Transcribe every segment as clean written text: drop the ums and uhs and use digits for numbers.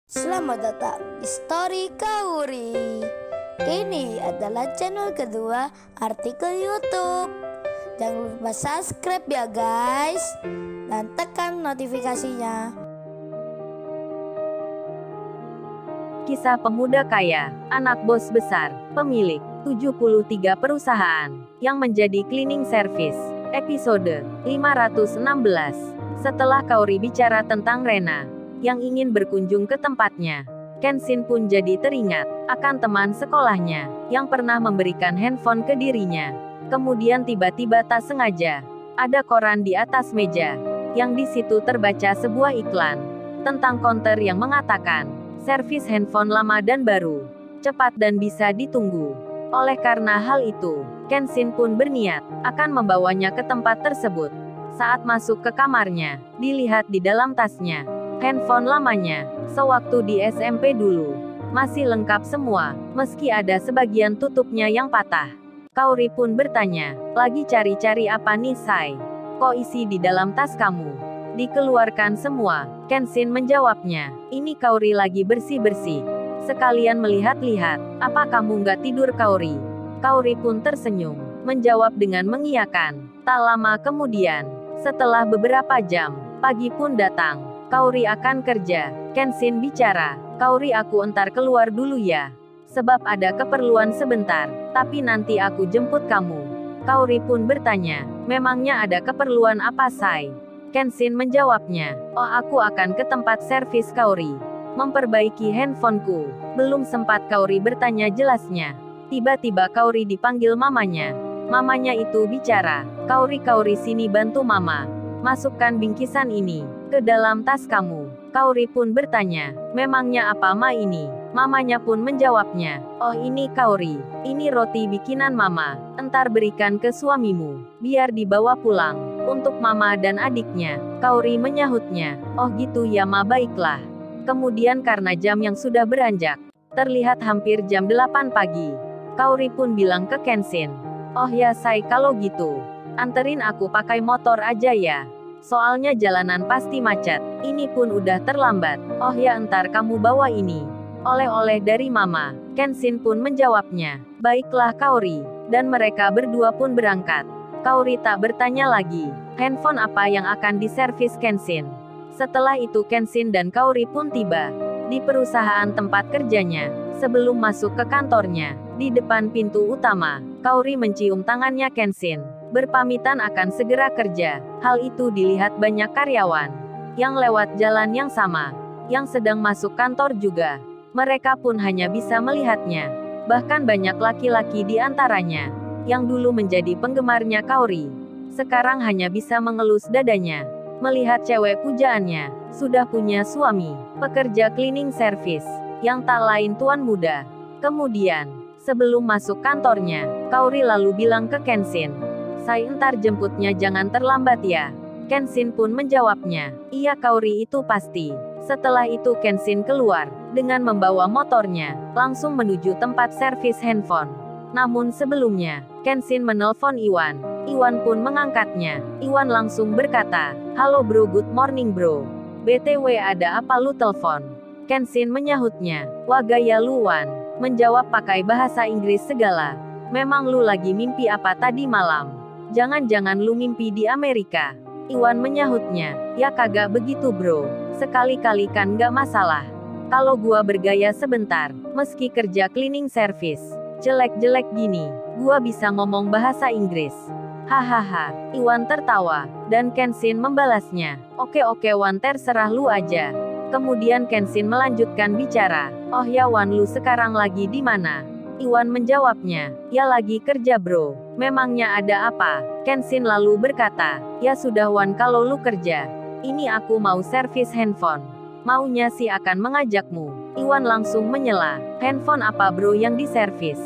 Selamat datang di Story Kauri. Ini adalah channel kedua artikel YouTube. Jangan lupa subscribe ya guys, dan tekan notifikasinya. Kisah pemuda kaya, anak bos besar, pemilik 73 perusahaan, yang menjadi cleaning service. Episode 516. Setelah Kauri bicara tentang Rena yang ingin berkunjung ke tempatnya, Kenshin pun jadi teringat akan teman sekolahnya yang pernah memberikan handphone ke dirinya. Kemudian tiba-tiba tak sengaja ada koran di atas meja, yang di situ terbaca sebuah iklan tentang konter yang mengatakan servis handphone lama dan baru, cepat dan bisa ditunggu. Oleh karena hal itu, Kenshin pun berniat akan membawanya ke tempat tersebut. Saat masuk ke kamarnya, dilihat di dalam tasnya handphone lamanya, sewaktu di SMP dulu. Masih lengkap semua, meski ada sebagian tutupnya yang patah. Kauri pun bertanya, "Lagi cari-cari apa nih, Sai? Kok isi di dalam tas kamu?" "Dikeluarkan semua," Kenshin menjawabnya. "Ini Kauri lagi bersih-bersih. Sekalian melihat-lihat, apa kamu nggak tidur, Kauri?" Kauri pun tersenyum, menjawab dengan mengiyakan. Tak lama kemudian, setelah beberapa jam, pagi pun datang. "Kauri akan kerja," Kenshin bicara. "Kauri, aku entar keluar dulu ya. Sebab ada keperluan sebentar, tapi nanti aku jemput kamu." Kauri pun bertanya, "Memangnya ada keperluan apa, Sai?" Kenshin menjawabnya, "Oh, aku akan ke tempat servis Kauri, memperbaiki handphoneku." Belum sempat Kauri bertanya jelasnya, tiba-tiba Kauri dipanggil mamanya. Mamanya itu bicara, "Kauri, Kauri, sini bantu mama. Masukkan bingkisan ini ke dalam tas kamu." Kauri pun bertanya, "Memangnya apa ma ini?" Mamanya pun menjawabnya, "Oh, ini Kauri, ini roti bikinan mama. Entar berikan ke suamimu, biar dibawa pulang untuk mama dan adiknya." Kauri menyahutnya, "Oh gitu ya ma, baiklah." Kemudian karena jam yang sudah beranjak, terlihat hampir jam 8 pagi, Kauri pun bilang ke Kenshin, "Oh ya Sai, kalau gitu, anterin aku pakai motor aja ya. Soalnya jalanan pasti macet. Ini pun udah terlambat." "Oh ya, entar kamu bawa ini, oleh-oleh dari mama." Kenshin pun menjawabnya, "Baiklah Kauri." Dan mereka berdua pun berangkat. Kauri tak bertanya lagi, handphone apa yang akan diservis Kenshin. Setelah itu Kenshin dan Kauri pun tiba di perusahaan tempat kerjanya. Sebelum masuk ke kantornya, di depan pintu utama, Kauri mencium tangannya Kenshin, berpamitan akan segera kerja. Hal itu dilihat banyak karyawan yang lewat jalan yang sama, yang sedang masuk kantor juga. Mereka pun hanya bisa melihatnya. Bahkan banyak laki-laki di antaranya yang dulu menjadi penggemarnya Kauri, sekarang hanya bisa mengelus dadanya melihat cewek pujaannya sudah punya suami, pekerja cleaning service, yang tak lain tuan muda. Kemudian, sebelum masuk kantornya, Kauri lalu bilang ke Kenshin, "Sai, entar jemputnya jangan terlambat ya." Kenshin pun menjawabnya, "Iya Kauri, itu pasti." Setelah itu Kenshin keluar dengan membawa motornya, langsung menuju tempat servis handphone. Namun sebelumnya, Kenshin menelpon Iwan. Iwan pun mengangkatnya. Iwan langsung berkata, "Halo bro, good morning bro. BTW ada apa lu telpon?" Kenshin menyahutnya, "Wah gaya lu Wan, menjawab pakai bahasa Inggris segala. Memang lu lagi mimpi apa tadi malam? Jangan-jangan lu mimpi di Amerika?" Iwan menyahutnya, "Ya kagak begitu bro, sekali-kali kan gak masalah. Kalau gua bergaya sebentar, meski kerja cleaning service jelek-jelek gini, gua bisa ngomong bahasa Inggris." Hahaha, Iwan tertawa, dan Kenshin membalasnya, "Oke Wan, terserah lu aja." Kemudian Kenshin melanjutkan bicara, "Oh ya Wan, lu sekarang lagi di mana?" Iwan menjawabnya, "Ya lagi kerja bro." "Memangnya ada apa?" Kenshin lalu berkata, "Ya sudah Wan, kalau lu kerja, ini aku mau servis handphone. Maunya sih akan mengajakmu." Iwan langsung menyela, "Handphone apa bro yang diservis?"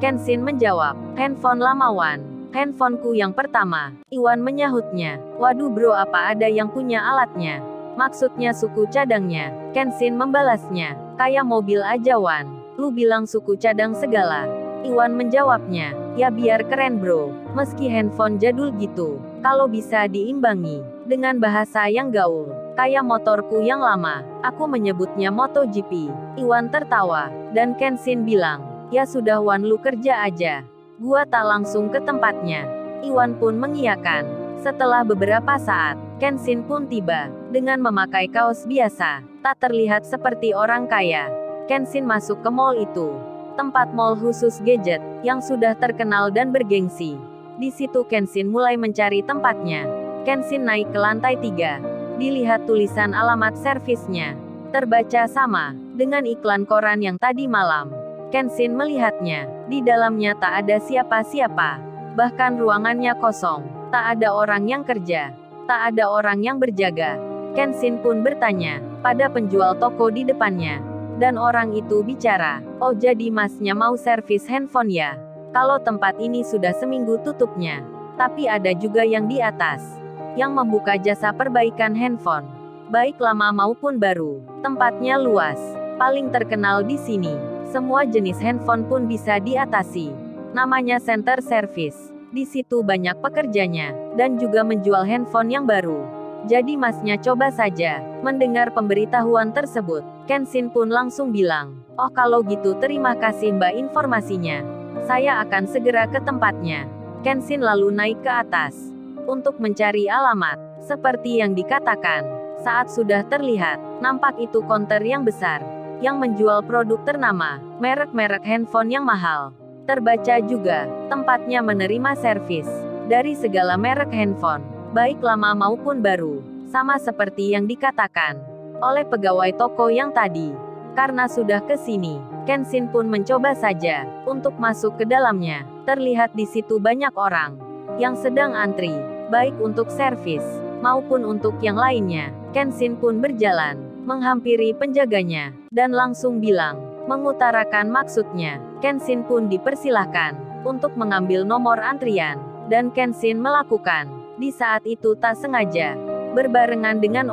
Kenshin menjawab, "Handphone lama Wan. Handphoneku yang pertama." Iwan menyahutnya, "Waduh bro, apa ada yang punya alatnya? Maksudnya suku cadangnya?" Kenshin membalasnya, "Kayak mobil aja Wan. Lu bilang suku cadang segala." Iwan menjawabnya, "Ya biar keren bro, meski handphone jadul gitu, kalau bisa diimbangi dengan bahasa yang gaul, Kayak motorku yang lama. Aku menyebutnya MotoGP. Iwan tertawa. Dan Kenshin bilang, ya sudah Wan, lu kerja aja. Gua tak langsung ke tempatnya. Iwan pun mengiyakan. Setelah beberapa saat, Kenshin pun tiba. Dengan memakai kaos biasa. Tak terlihat seperti orang kaya. Kenshin masuk ke mall itu. Tempat mall khusus gadget, yang sudah terkenal dan bergengsi. Di situ Kenshin mulai mencari tempatnya. Kenshin naik ke lantai 3. Dilihat tulisan alamat servisnya. Terbaca sama, dengan iklan koran yang tadi malam. Kenshin melihatnya. Di dalamnya tak ada siapa-siapa. Bahkan ruangannya kosong. Tak ada orang yang kerja. Tak ada orang yang berjaga. Kenshin pun bertanya, pada penjual toko di depannya. Dan orang itu bicara, oh jadi masnya mau servis handphone ya? Kalau tempat ini sudah seminggu tutupnya. Tapi ada juga yang di atas. Yang membuka jasa perbaikan handphone. Baik lama maupun baru. Tempatnya luas. Paling terkenal di sini. Semua jenis handphone pun bisa diatasi. Namanya Center Service. Di situ banyak pekerjanya. Dan juga menjual handphone yang baru. Jadi masnya coba saja. Mendengar pemberitahuan tersebut, Kenshin pun langsung bilang, oh kalau gitu terima kasih mbak informasinya. Saya akan segera ke tempatnya. Kenshin lalu naik ke atas. Untuk mencari alamat. Seperti yang dikatakan. Saat sudah terlihat, nampak itu konter yang besar. Yang menjual produk ternama. Merek-merek handphone yang mahal. Terbaca juga, tempatnya menerima servis. Dari segala merek handphone. Baik lama maupun baru. Sama seperti yang dikatakan. Oleh pegawai toko yang tadi. Karena sudah ke sini, Kenshin pun mencoba saja untuk masuk ke dalamnya. Terlihat di situ banyak orang yang sedang antri, baik untuk servis maupun untuk yang lainnya. Kenshin pun berjalan, menghampiri penjaganya, dan langsung bilang, mengutarakan maksudnya. Kenshin pun dipersilahkan untuk mengambil nomor antrian, dan Kenshin melakukan. Di saat itu tak sengaja, berbarengan dengan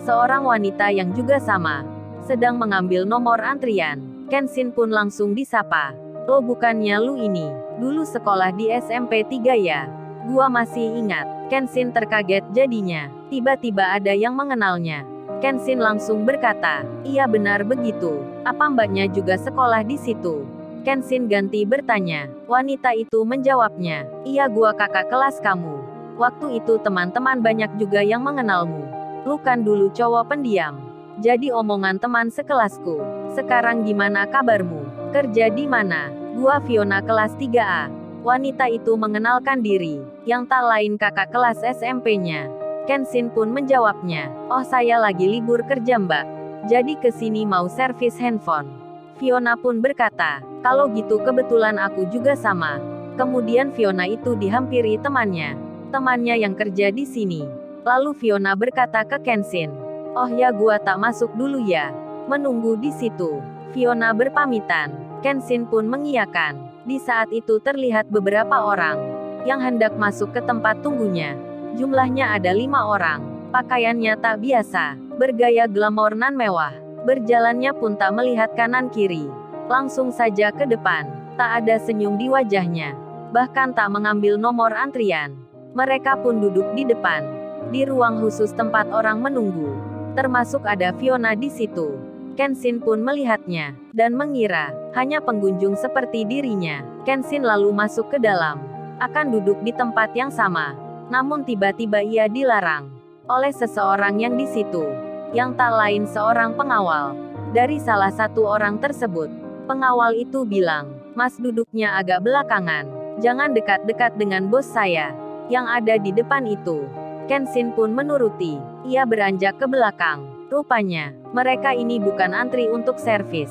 seorang wanita yang juga sama. Sedang mengambil nomor antrian. Kenshin pun langsung disapa. Oh bukannya lu ini, dulu sekolah di SMP 3 ya? Gua masih ingat. Kenshin terkaget jadinya. Tiba-tiba ada yang mengenalnya. Kenshin langsung berkata, iya benar begitu. Apa mbaknya juga sekolah di situ? Kenshin ganti bertanya. Wanita itu menjawabnya, iya gua kakak kelas kamu. Waktu itu teman-teman banyak juga yang mengenalmu. Lu kan dulu cowok pendiam. Jadi omongan teman sekelasku. Sekarang gimana kabarmu? Kerja di mana? Gua Fiona kelas 3A. Wanita itu mengenalkan diri, yang tak lain kakak kelas SMP-nya. Kenshin pun menjawabnya, oh saya lagi libur kerja mbak. Jadi kesini mau servis handphone. Fiona pun berkata, kalau gitu kebetulan aku juga sama. Kemudian Fiona itu dihampiri temannya. Temannya yang kerja di sini. Lalu Fiona berkata ke Kenshin, oh ya gua tak masuk dulu ya. Menunggu di situ. Fiona berpamitan. Kenshin pun mengiyakan. Di saat itu terlihat beberapa orang yang hendak masuk ke tempat tunggunya. Jumlahnya ada 5 orang. Pakaiannya tak biasa. Bergaya glamor nan mewah. Berjalannya pun tak melihat kanan kiri. Langsung saja ke depan. Tak ada senyum di wajahnya. Bahkan tak mengambil nomor antrian. Mereka pun duduk di depan. Di ruang khusus tempat orang menunggu. Termasuk ada Fiona di situ. Kenshin pun melihatnya, dan mengira, hanya pengunjung seperti dirinya. Kenshin lalu masuk ke dalam. Akan duduk di tempat yang sama. Namun tiba-tiba ia dilarang. Oleh seseorang yang di situ. Yang tak lain seorang pengawal. Dari salah satu orang tersebut. Pengawal itu bilang, mas duduknya agak belakangan. Jangan dekat-dekat dengan bos saya. Yang ada di depan itu. Kenshin pun menuruti. Ia beranjak ke belakang. Rupanya, mereka ini bukan antri untuk servis.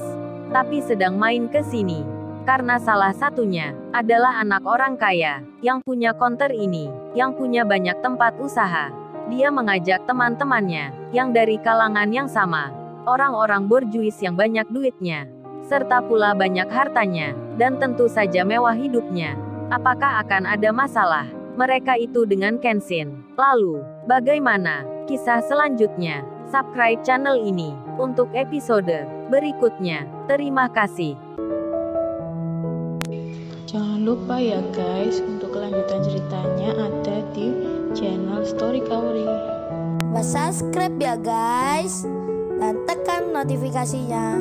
Tapi sedang main ke sini. Karena salah satunya, adalah anak orang kaya. Yang punya konter ini. Yang punya banyak tempat usaha. Dia mengajak teman-temannya. Yang dari kalangan yang sama. Orang-orang borjuis yang banyak duitnya. Serta pula banyak hartanya. Dan tentu saja mewah hidupnya. Apakah akan ada masalah? Mereka itu dengan Kenshin. Lalu, bagaimana kisah selanjutnya? Subscribe channel ini untuk episode berikutnya. Terima kasih. Jangan lupa ya guys, untuk kelanjutan ceritanya ada di channel Story Kauri. lupa subscribe ya guys, dan tekan notifikasinya